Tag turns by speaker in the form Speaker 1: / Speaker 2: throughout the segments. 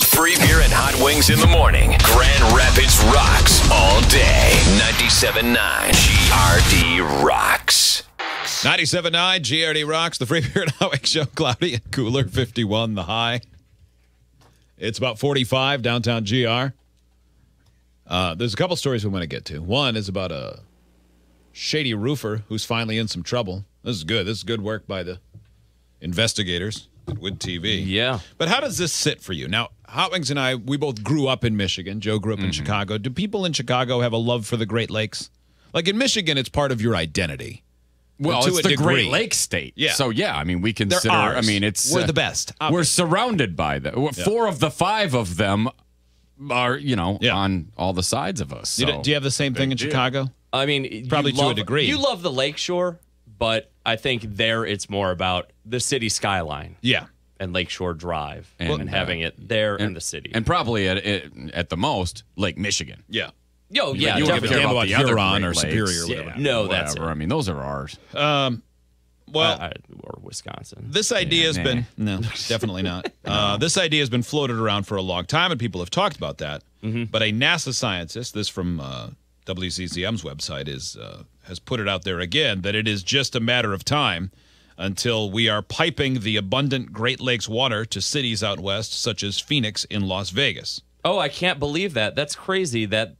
Speaker 1: Free beer and hot wings in the morning. Grand Rapids rocks all day. 97.9 GRD rocks.
Speaker 2: 97.9 GRD rocks. The Free Beer and Hot Wings Show. Cloudy and cooler. 51 the high. It's about 45 downtown GR. There's a couple stories we want to get to. One is about a shady roofer who's finally in some trouble. This is good. This is good work by the investigators at Wood TV.
Speaker 3: Yeah.
Speaker 2: But how does this sit for you? Now, Hot Wings and I, we both grew up in Michigan. Joe grew up in Chicago. Do people in Chicago have a love for the Great Lakes? Like in Michigan, it's part of your identity.
Speaker 4: Well,
Speaker 2: to
Speaker 4: it's
Speaker 2: a
Speaker 4: the
Speaker 2: degree.
Speaker 4: Great Lakes state.
Speaker 2: Yeah.
Speaker 4: So, yeah, I mean, we consider,
Speaker 2: They're ours.
Speaker 4: I mean, it's...
Speaker 2: We're the best.
Speaker 4: We're surrounded by them.
Speaker 2: Yeah.
Speaker 4: 4 of the 5 of them are, on all the sides of us. So.
Speaker 2: Do you have the same thing in Chicago?
Speaker 3: I mean,
Speaker 2: Probably to a degree.
Speaker 3: You love the lakeshore, but I think there it's more about the city skyline.
Speaker 2: Yeah.
Speaker 3: And Lakeshore Drive and having it there in the city.
Speaker 4: And probably at the most, Lake Michigan.
Speaker 2: Yeah.
Speaker 3: Yo, yeah,
Speaker 4: you
Speaker 2: don't
Speaker 4: care
Speaker 2: give a damn about
Speaker 4: the other
Speaker 2: Huron
Speaker 4: Great
Speaker 2: or
Speaker 4: Lakes.
Speaker 2: Superior or whatever.
Speaker 3: No, that's it.
Speaker 4: I mean, those are ours.
Speaker 2: Well,
Speaker 3: or Wisconsin.
Speaker 2: this idea has been no, definitely not. This idea has been floated around for a long time, and people have talked about that. But a NASA scientist, this from WCCM's website, has put it out there again that it is just a matter of time until we are piping the abundant Great Lakes water to cities out west, such as Phoenix in Las Vegas.
Speaker 3: Oh, I can't believe that. That's crazy that,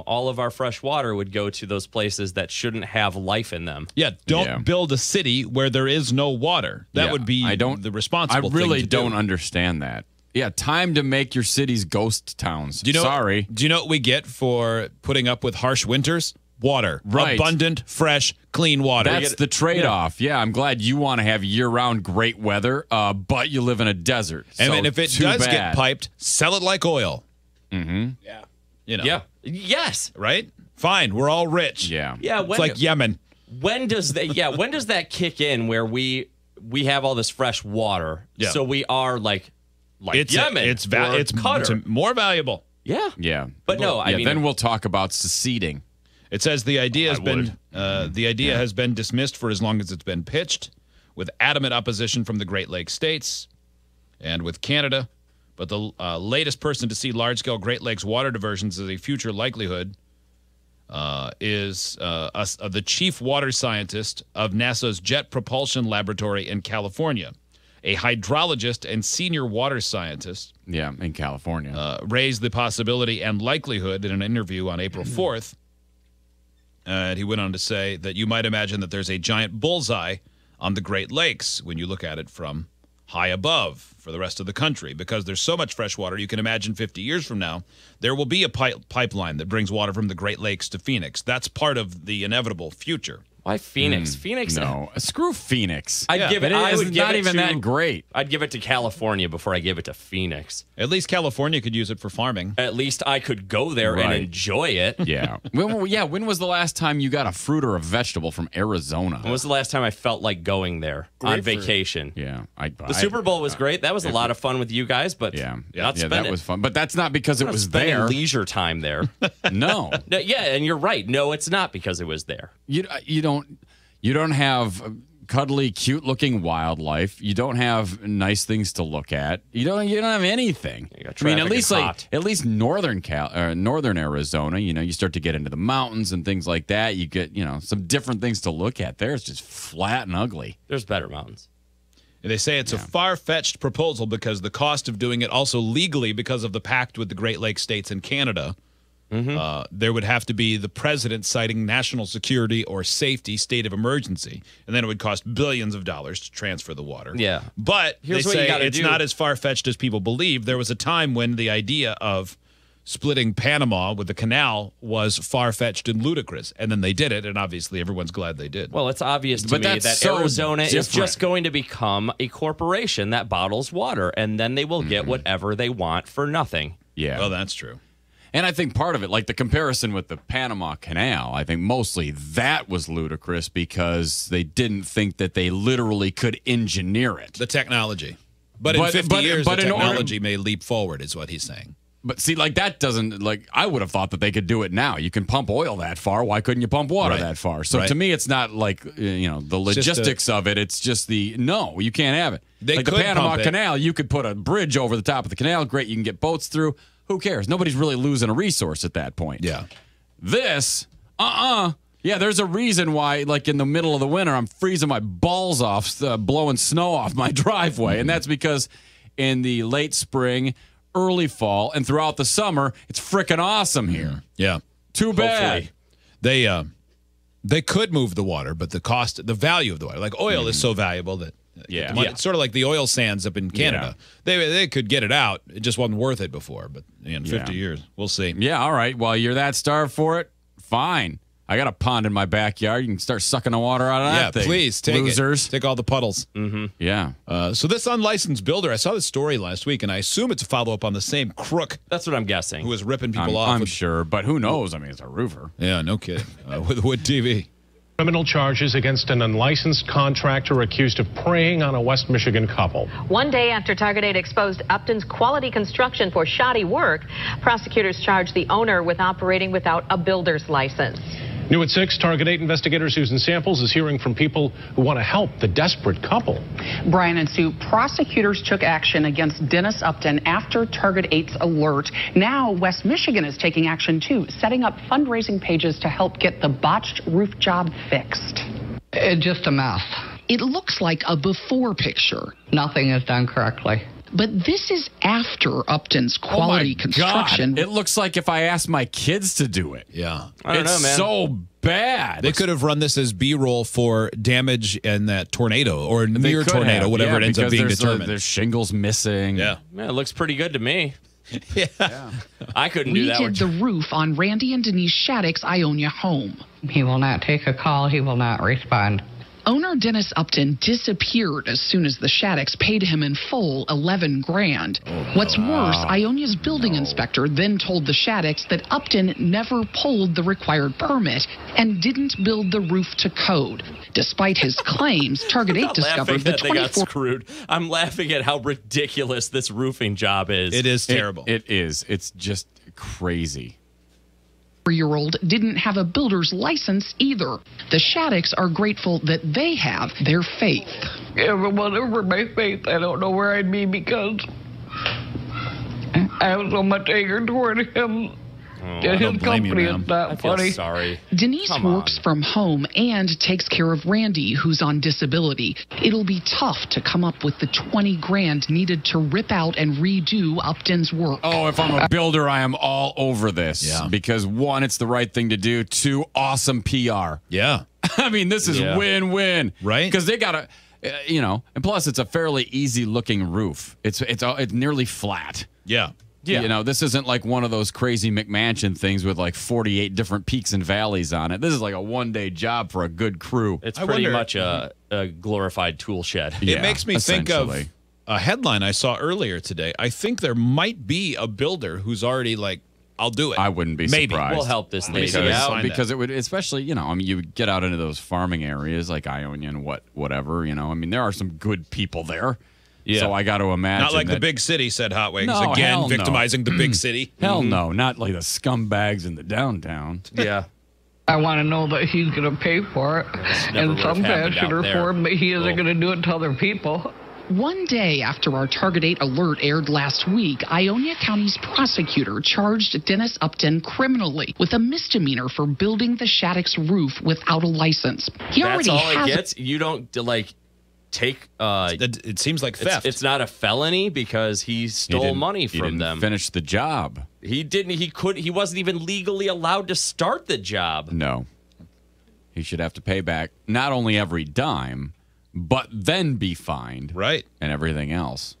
Speaker 3: all of our fresh water would go to those places that shouldn't have life in them.
Speaker 2: Yeah, don't build a city where there is no water. That would be the responsible thing to do.
Speaker 4: I really don't understand that. Yeah, time to make your cities ghost towns. Sorry.
Speaker 2: Do you know what we get for putting up with harsh winters? Water.
Speaker 4: Right.
Speaker 2: Abundant, fresh, clean water.
Speaker 4: That's the trade-off. Yeah, I'm glad you want to have year-round great weather, but you live in a desert.
Speaker 2: And
Speaker 4: so
Speaker 2: then if it does get piped, sell it like oil.
Speaker 4: Mm-hmm.
Speaker 2: Yeah.
Speaker 3: Yeah. Yes.
Speaker 2: Right? Fine. We're all rich.
Speaker 4: Yeah.
Speaker 3: Yeah.
Speaker 2: It's like Yemen.
Speaker 3: When does that kick in where we have all this fresh water?
Speaker 2: Yeah.
Speaker 3: So we are like Yemen.
Speaker 2: It's
Speaker 3: Qatar.
Speaker 2: more valuable.
Speaker 3: Yeah.
Speaker 4: Yeah.
Speaker 3: But no, I mean,
Speaker 4: then we'll talk about seceding.
Speaker 2: It says the idea has been dismissed for as long as it's been pitched, with adamant opposition from the Great Lakes states and with Canada. But the latest person to see large-scale Great Lakes water diversions as a future likelihood is the chief water scientist of NASA's Jet Propulsion Laboratory in California. A hydrologist and senior water scientist
Speaker 4: in California
Speaker 2: raised the possibility and likelihood in an interview on April 4th. And he went on to say that you might imagine that there's a giant bullseye on the Great Lakes when you look at it from high above for the rest of the country. Because there's so much fresh water, you can imagine 50 years from now, there will be a pipeline that brings water from the Great Lakes to Phoenix. That's part of the inevitable future.
Speaker 3: Why Phoenix? Phoenix?
Speaker 4: No. Screw Phoenix.
Speaker 3: I'd give it.
Speaker 4: I
Speaker 3: would give
Speaker 4: not
Speaker 3: it
Speaker 4: even
Speaker 3: to,
Speaker 4: that great.
Speaker 3: I'd give it to California before I give it to Phoenix.
Speaker 2: At least California could use it for farming.
Speaker 3: At least I could go there and enjoy it.
Speaker 4: Yeah. When was the last time you got a fruit or a vegetable from Arizona?
Speaker 3: When was the last time I felt like going there on vacation?
Speaker 4: Yeah.
Speaker 3: The Super Bowl was great. That was a lot of fun with you guys, but
Speaker 4: that was fun. But that's not because it was there.
Speaker 3: Leisure time there.
Speaker 4: No.
Speaker 3: Yeah, and you're right. No, it's not because it was there.
Speaker 4: You don't have cuddly, cute-looking wildlife. You don't have nice things to look at. You don't have anything. I mean, at least northern Arizona. You start to get into the mountains and things like that. You get some different things to look at. There, it's just flat and ugly.
Speaker 3: There's better mountains.
Speaker 2: And they say it's a far-fetched proposal because the cost of doing it also legally because of the pact with the Great Lakes states and Canada. There would have to be the president citing national security or safety state of emergency, and then it would cost billions of dollars to transfer the water.
Speaker 3: Yeah.
Speaker 2: But
Speaker 3: Here's
Speaker 2: they
Speaker 3: what you
Speaker 2: say
Speaker 3: gotta
Speaker 2: it's
Speaker 3: do.
Speaker 2: not as far-fetched as people believe. There was a time when the idea of splitting Panama with the canal was far-fetched and ludicrous, and then they did it, and obviously everyone's glad they did.
Speaker 3: Well, it's obvious to me that Arizona is just going to become a corporation that bottles water, and then they will get whatever they want for nothing.
Speaker 4: Yeah.
Speaker 2: Well, that's true.
Speaker 4: And I think part of it, like the comparison with the Panama Canal, I think mostly that was ludicrous because they didn't think that they literally could engineer it.
Speaker 2: The technology. But in 50 years, the technology may leap forward, is what he's saying.
Speaker 4: But see, like that doesn't I would have thought that they could do it now. You can pump oil that far. Why couldn't you pump water that far? So to me, it's not like the logistics of it. It's just no, you can't have it. Like the Panama Canal, you could put a bridge over the top of the canal. Great, you can get boats through. Who cares? Nobody's really losing a resource at that point.
Speaker 2: Yeah.
Speaker 4: This, yeah, there's a reason why, like in the middle of the winter, I'm freezing my balls off, blowing snow off my driveway, and that's because in the late spring, early fall, and throughout the summer, it's freaking awesome here.
Speaker 2: Yeah.
Speaker 4: Too bad.
Speaker 2: Hopefully. They could move the water, but the value of the water, like oil is so valuable that it's sort of like the oil sands up in Canada. Yeah. They could get it out. It just wasn't worth it before, but in 50 years, we'll see.
Speaker 4: Yeah, all right. Well, you're that starved for it, fine. I got a pond in my backyard. You can start sucking the water out of that thing.
Speaker 2: Yeah, please, take
Speaker 4: losers.
Speaker 2: it. Take all the puddles.
Speaker 3: Mm-hmm.
Speaker 4: Yeah.
Speaker 2: So this unlicensed builder, I saw this story last week, and I assume it's a follow-up on the same crook.
Speaker 3: That's what I'm guessing.
Speaker 2: Who was ripping people off.
Speaker 4: I'm sure, but who knows? I mean, it's a roofer.
Speaker 2: Yeah, no kidding. With Wood TV.
Speaker 5: Criminal charges against an unlicensed contractor accused of preying on a West Michigan couple.
Speaker 6: One day after Target 8 exposed Upton's quality construction for shoddy work, prosecutors charged the owner with operating without a builder's license.
Speaker 5: New at 6, Target 8 investigator Susan Samples is hearing from people who want to help the desperate couple.
Speaker 7: Brian and Sue, prosecutors took action against Dennis Upton after Target 8's alert. Now West Michigan is taking action too, setting up fundraising pages to help get the botched roof job fixed.
Speaker 8: Just a mess.
Speaker 7: It looks like a before picture.
Speaker 8: Nothing is done correctly.
Speaker 7: But this is after Upton's quality construction.
Speaker 4: God. It looks like if I asked my kids to do it.
Speaker 2: Yeah.
Speaker 3: I don't know, man.
Speaker 4: It's so bad.
Speaker 2: They could have run this as B-roll for damage in that tornado or near tornado, whatever it ends up being determined.
Speaker 4: There's shingles missing.
Speaker 2: Yeah.
Speaker 3: It looks pretty good to me.
Speaker 2: Yeah.
Speaker 3: I couldn't do that.
Speaker 7: Redid the roof on Randy and Denise Shattuck's Ionia home.
Speaker 8: He will not take a call. He will not respond.
Speaker 7: Owner Dennis Upton disappeared as soon as the Shaddocks paid him in full $11,000. What's worse, Ionia's building inspector then told the Shaddocks that Upton never pulled the required permit and didn't build the roof to code. Despite his claims, Target 8 discovered the 24
Speaker 3: they got screwed. I'm laughing at how ridiculous this roofing job is.
Speaker 2: It is terrible.
Speaker 4: It is. It's just crazy.
Speaker 7: 4-year-old didn't have a builder's license either. The Shaddocks are grateful that they have their faith.
Speaker 8: Everyone over my faith, I don't know where I'd be because I have so much anger toward him. His company is not funny.
Speaker 3: Sorry.
Speaker 7: Denise works from home and takes care of Randy, who's on disability. It'll be tough to come up with the $20,000 needed to rip out and redo Upton's work.
Speaker 4: Oh, if I'm a builder, I am all over this.
Speaker 2: Yeah.
Speaker 4: Because 1, it's the right thing to do. 2, awesome PR.
Speaker 2: Yeah.
Speaker 4: I mean, this is win-win.
Speaker 2: Right.
Speaker 4: Because they got to, and plus it's a fairly easy-looking roof. It's nearly flat.
Speaker 2: Yeah.
Speaker 4: Yeah. This isn't like one of those crazy McMansion things with like 48 different peaks and valleys on it. This is like a one-day job for a good crew.
Speaker 3: It's pretty much a glorified tool shed.
Speaker 2: It makes me think of a headline I saw earlier today. I think there might be a builder who's already like, I'll do it.
Speaker 4: I wouldn't be
Speaker 2: Maybe.
Speaker 4: surprised.
Speaker 3: We'll help this lady out.
Speaker 4: Because it would, especially, you would get out into those farming areas like Ionia and whatever, I mean, there are some good people there. Yeah. So I got to imagine.
Speaker 2: Not like the big city, said Hot Wings.
Speaker 4: No,
Speaker 2: again, victimizing the big city.
Speaker 4: Hell no. Not like the scumbags in the downtown.
Speaker 3: Yeah.
Speaker 8: I want to know that he's going to pay for it in some fashion or form, but he isn't going to do it to other people.
Speaker 7: One day after our Target 8 alert aired last week, Ionia County's prosecutor charged Dennis Upton criminally with a misdemeanor for building the Shaddocks roof without a license.
Speaker 3: That's all it gets? You don't, take
Speaker 2: it seems like theft.
Speaker 3: It's not a felony because he stole money from them.
Speaker 4: Finish the job.
Speaker 3: He didn't. He wasn't even legally allowed to start the job.
Speaker 4: No. He should have to pay back not only every dime, but then be fined.
Speaker 2: Right.
Speaker 4: And everything else.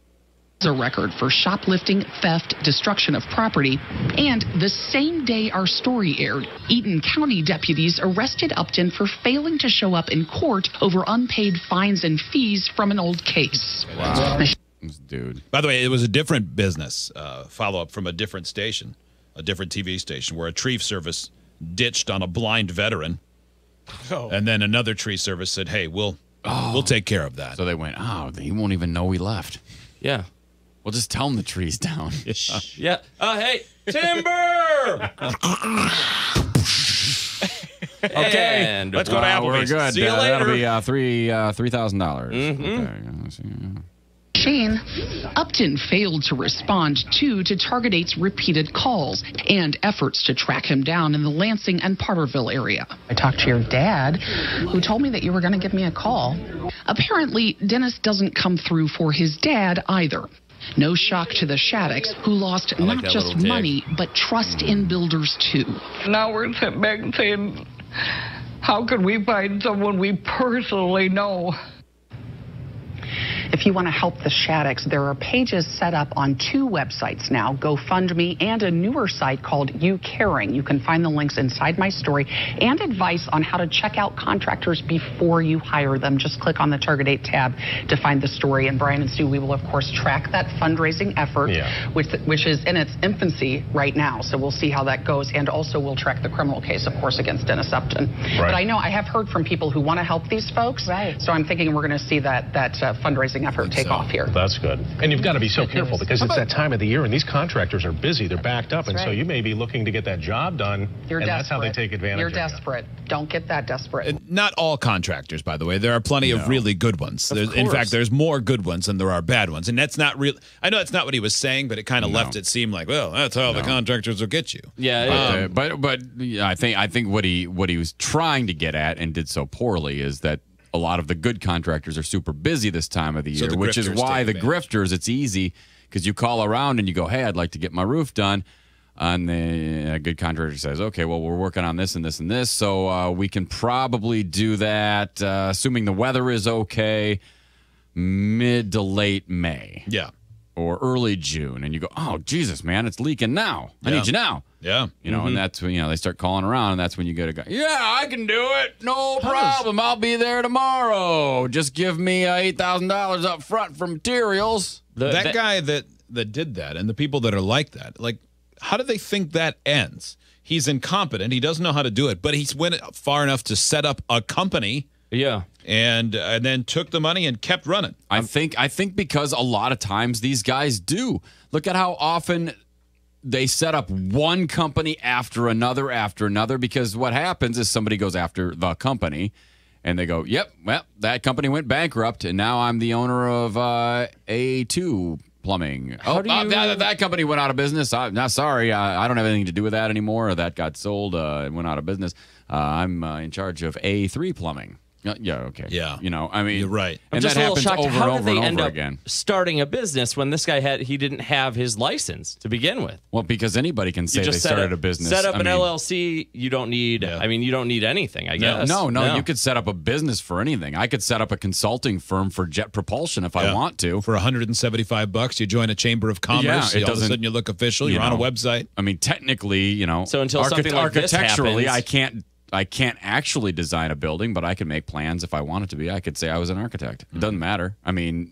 Speaker 7: A record for shoplifting, theft, destruction of property, and the same day our story aired, Eaton County deputies arrested Upton for failing to show up in court over unpaid fines and fees from an old case.
Speaker 2: Wow.
Speaker 4: Dude.
Speaker 2: By the way, it was a different business, follow-up from a different station, a different TV station, where a tree service ditched on a blind veteran, and then another tree service said, hey, we'll take care of that.
Speaker 4: So they went, he won't even know we left.
Speaker 3: Yeah.
Speaker 4: Well, just tell them the tree's down.
Speaker 3: Yeah. Hey, timber!
Speaker 4: Okay,
Speaker 3: and
Speaker 2: let's go to Applebee's.
Speaker 4: We're good.
Speaker 3: See you later.
Speaker 4: That'll be $3,000. Okay.
Speaker 7: Shane, Upton failed to respond to Target 8's repeated calls and efforts to track him down in the Lansing and Potterville area. I talked to your dad, who told me that you were going to give me a call. Apparently, Dennis doesn't come through for his dad either. No shock to the Shaddocks, who lost not just money, but trust in builders, too.
Speaker 8: Now we're sitting back and saying, how could we find someone we personally know?
Speaker 7: If you want to help the Shaddocks, there are pages set up on 2 websites now, GoFundMe and a newer site called You Caring. You can find the links inside my story and advice on how to check out contractors before you hire them. Just click on the Target 8 tab to find the story. And Brian and Sue, we will, of course, track that fundraising effort, which is in its infancy right now. So we'll see how that goes. And also we'll track the criminal case, of course, against Dennis Upton. Right. But I know I have heard from people who want to help these folks. Right. So I'm thinking we're going to see that fundraising effort take off here.
Speaker 5: That's good. And you've got to be so careful because it's that time of the year and these contractors are busy. They're backed up. And so you may be looking to get that job done.
Speaker 7: You're desperate.
Speaker 5: That's how they take advantage
Speaker 7: You're
Speaker 5: of
Speaker 7: desperate. Don't get that desperate.
Speaker 2: And not all contractors, by the way. There are plenty of really good ones. In fact, there's more good ones than there are bad ones. And that's not real. I know that's not what he was saying, but it kind of left it seem like, well, that's how the contractors will get you.
Speaker 4: Yeah. But I think what he was trying to get at and did so poorly is that a lot of the good contractors are super busy this time of the year, which is why the grifters, it's easy because you call around and you go, hey, I'd like to get my roof done. And then a good contractor says, okay, well, we're working on this and this and this. So we can probably do that, assuming the weather is okay, mid to late May.
Speaker 2: Yeah.
Speaker 4: Or early June. And you go, oh, Jesus, man, it's leaking now. I need you now.
Speaker 2: Yeah.
Speaker 4: You know, and that's when, they start calling around, and that's when you get a guy, yeah, I can do it. No problem. I'll be there tomorrow. Just give me $8,000 up front for materials.
Speaker 2: That guy that did that and the people that are like that, like, how do they think that ends? He's incompetent. He doesn't know how to do it, but he's went far enough to set up a company.
Speaker 3: Yeah.
Speaker 2: And then took the money and kept running.
Speaker 4: I think because a lot of times these guys do. Look at how often they set up one company after another, because what happens is somebody goes after the company and they go, yep, well, that company went bankrupt and now I'm the owner of A2 Plumbing. That company went out of business. Sorry, I don't have anything to do with that anymore. That got sold and went out of business. I'm in charge of A3 Plumbing. Yeah, okay.
Speaker 2: Yeah.
Speaker 4: I mean,
Speaker 2: you're right.
Speaker 4: And
Speaker 3: just
Speaker 4: that
Speaker 3: a little
Speaker 4: happens
Speaker 3: shocked.
Speaker 4: over
Speaker 3: How
Speaker 4: and
Speaker 3: did
Speaker 4: over
Speaker 3: they
Speaker 4: and
Speaker 3: end
Speaker 4: over
Speaker 3: up
Speaker 4: again.
Speaker 3: starting a business when this guy he didn't have his license to begin with?
Speaker 4: Well, because anybody can say they started a business.
Speaker 3: Set up an LLC. You don't need. I mean, you don't need anything. I guess.
Speaker 4: No. You could set up a business for anything. I could set up a consulting firm for jet propulsion if I want to.
Speaker 2: For $175, you join a chamber of commerce.
Speaker 4: Yeah,
Speaker 2: all of a sudden you look official. You're on a website.
Speaker 4: I mean, technically,
Speaker 3: So until something like this
Speaker 4: architecturally,
Speaker 3: happens,
Speaker 4: I can't actually design a building, but I can make plans if I wanted to be. I could say I was an architect. It doesn't matter. I mean,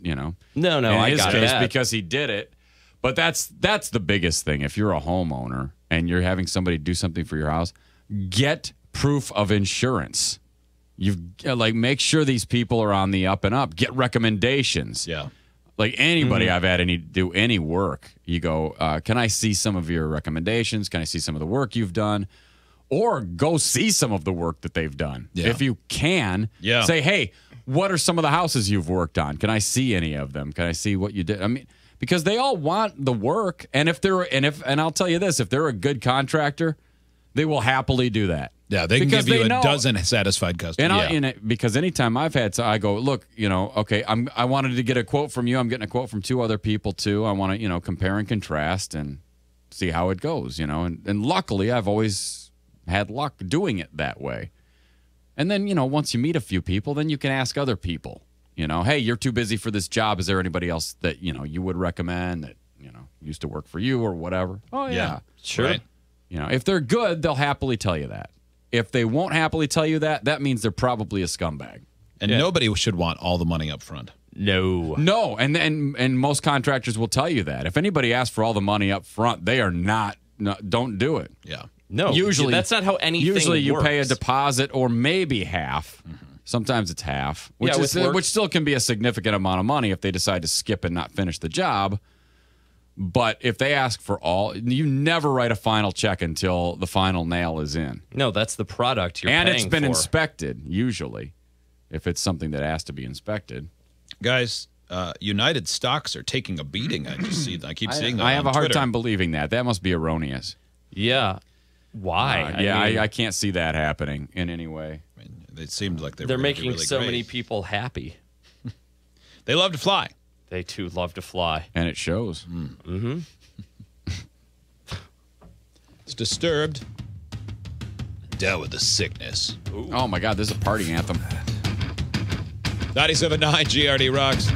Speaker 3: No, I got it.
Speaker 4: Because he did it. But that's the biggest thing. If you're a homeowner and you're having somebody do something for your house, get proof of insurance. Make sure these people are on the up and up. Get recommendations.
Speaker 2: Yeah.
Speaker 4: Like anybody I've had do any work, you go, can I see some of your recommendations? Can I see some of the work you've done? Or go see some of the work that they've done. Yeah. If you can, say, hey, what are some of the houses you've worked on? Can I see any of them? Can I see what you did? I mean, because they all want the work. And and I'll tell you this, if they're a good contractor, they will happily do that.
Speaker 2: Yeah, they can give you a dozen satisfied customers.
Speaker 4: Because anytime I've had, I go, look, okay, I wanted to get a quote from you. I'm getting a quote from 2 other people too. I want to, compare and contrast and see how it goes, And luckily, I've always had luck doing it that way. And then, once you meet a few people, then you can ask other people, hey, you're too busy for this job. Is there anybody else that, you would recommend that, used to work for you or whatever? Oh, yeah.
Speaker 3: Sure.
Speaker 2: Right.
Speaker 4: If they're good, they'll happily tell you that. If they won't happily tell you that, that means they're probably a scumbag.
Speaker 2: And nobody should want all the money up front.
Speaker 4: No. And most contractors will tell you that. If anybody asks for all the money up front, they are don't do it.
Speaker 2: Yeah.
Speaker 3: No, usually that's not how anything
Speaker 4: Usually you
Speaker 3: works.
Speaker 4: pay a deposit or maybe half. Sometimes it's half, which still can be a significant amount of money if they decide to skip and not finish the job. But if they ask for all, you never write a final check until the final nail is in.
Speaker 3: No, that's the product you're paying for.
Speaker 4: And it's been inspected, usually, if it's something that has to be inspected.
Speaker 2: Guys, United stocks are taking a beating. I keep seeing that.
Speaker 4: I have a hard
Speaker 2: Twitter.
Speaker 4: time believing that. That must be erroneous.
Speaker 3: Yeah. Why?
Speaker 4: I can't see that happening in any way.
Speaker 2: I mean, it seemed like
Speaker 3: they're making
Speaker 2: really
Speaker 3: so
Speaker 2: great.
Speaker 3: many people happy.
Speaker 2: They love to fly.
Speaker 3: They too love to fly.
Speaker 4: And it shows.
Speaker 3: Mm-hmm.
Speaker 2: It's disturbed. Down with the sickness.
Speaker 4: Ooh. Oh, my God. This is a party anthem.
Speaker 2: 97.9 GRD Rocks.